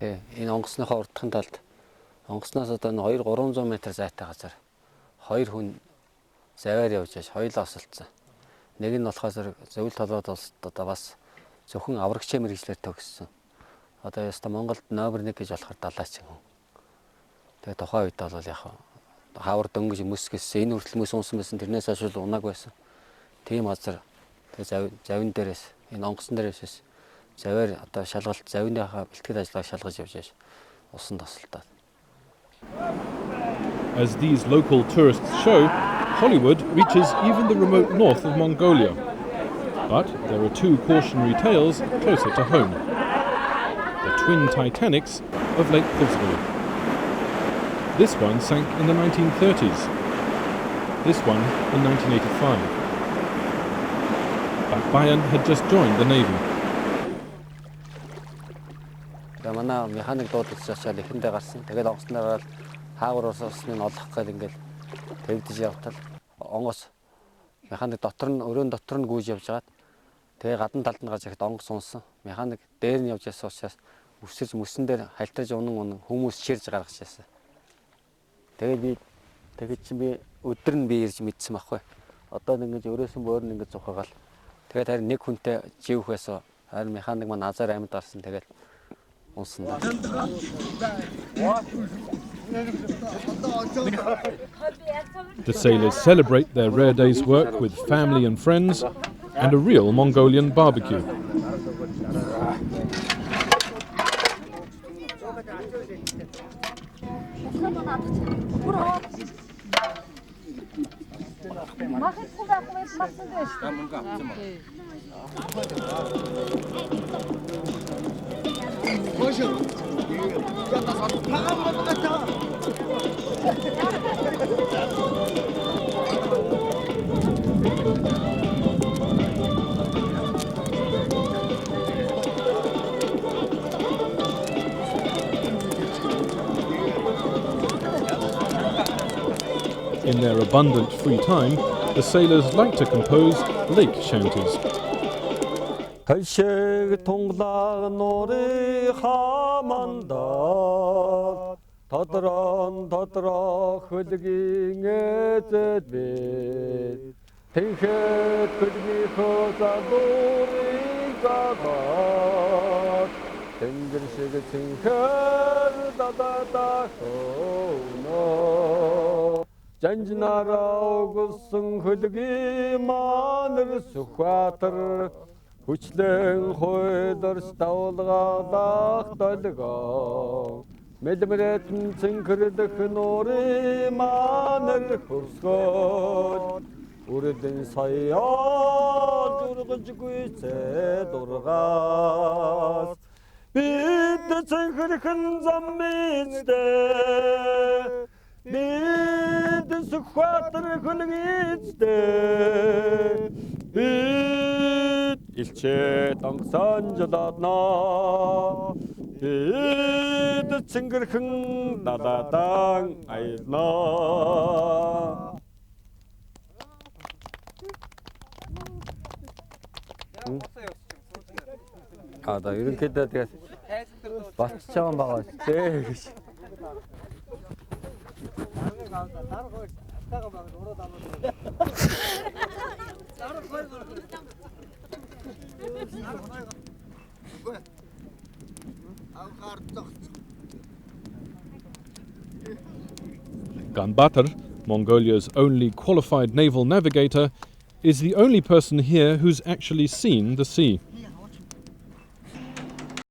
Тэ энэ онгоцныхоо урдхын талд онгоцноос одоо 200-300 м зайтай газар 2 хүн заваар явж байж хоёулаа осолцсон. Нэг нь болохоор зөвлөлт толгойд одоо бас зөвхөн аврагчийн мэргэжлэр төгссөн. Одоо яста Монголд номер 1 гэж болохоор далайчин хүн. Тэгээ тухайн үед бол яг хавар дөнгөж мөс гэсэн энэ хүртэл мөс унсан байсан тэрнээс хойш унаг байсан. Тийм газар тэгээ завин дээрээс энэ онгоцон дээрээс заваар одоо шалгалт завиныхаа бэлтгэл ажиллагааг шалгаж явж байж усан тосолтоод. As these local tourists show, Hollywood reaches even the remote north of Mongolia. But there are two cautionary tales closer to home. The twin Titanics of Lake Pulsvoll. This one sank in the 1930s. This one in 1985. But Bayan had just joined the Navy. Манай механик дуудаж чачаал ихэндээ гарсан. Тэгээд онгоцноор хаагур уусны олох гээд ингээл тавьдаж явтал онгоц механик өрөөнд дотор нь гүйж явж хагаад тэгээ гадна талд нь гарч ихэд онгоц унсан. Механик дээр нь явж ясан учраас өсөж мөсөн дээр хальтаж унан хүмүүс чирж гаргаж ясан. Тэгээд би өдөр нь би ирж мэдсэн байхгүй. Одоо ингэж өрөөсөн бөөр нь ингэж зухагаал. Тэгээд харин нэг хүнтэй живэх байсан. Харин механик маань азар амьд гарсан. Тэгээд унсан. The sailors celebrate their rare day's work with family and friends and a real Mongolian barbecue. In their abundant free time, the sailors like to compose lake shanties. Kalsheg tonglag nori hamanda Tatran tatra khudging ezedbet Tinchet khudgi khozadori gagat Tengirshig tinkher dadada khono Janjnara ogussun khudgi manir sukhwatar Хүчлэн хойдорс давлгаадах толгоо Мэдмэрэтэн цэнкэрдэх нури манэр хөрсгөл Үрдэн саяа дургаж гүйцэ дургаас Бид цэнкэрхэн заммицдэ Бид сүхватэр хөлгийцдэ Бид илчээ тангсан жададна Бид цэнгэрхэн дададан айлна Да ерөнхийдөө тэгээд батч байгаа байгаа тий гэж Ganbatar, Mongolia's only qualified naval navigator, is the only person here who's actually seen the sea.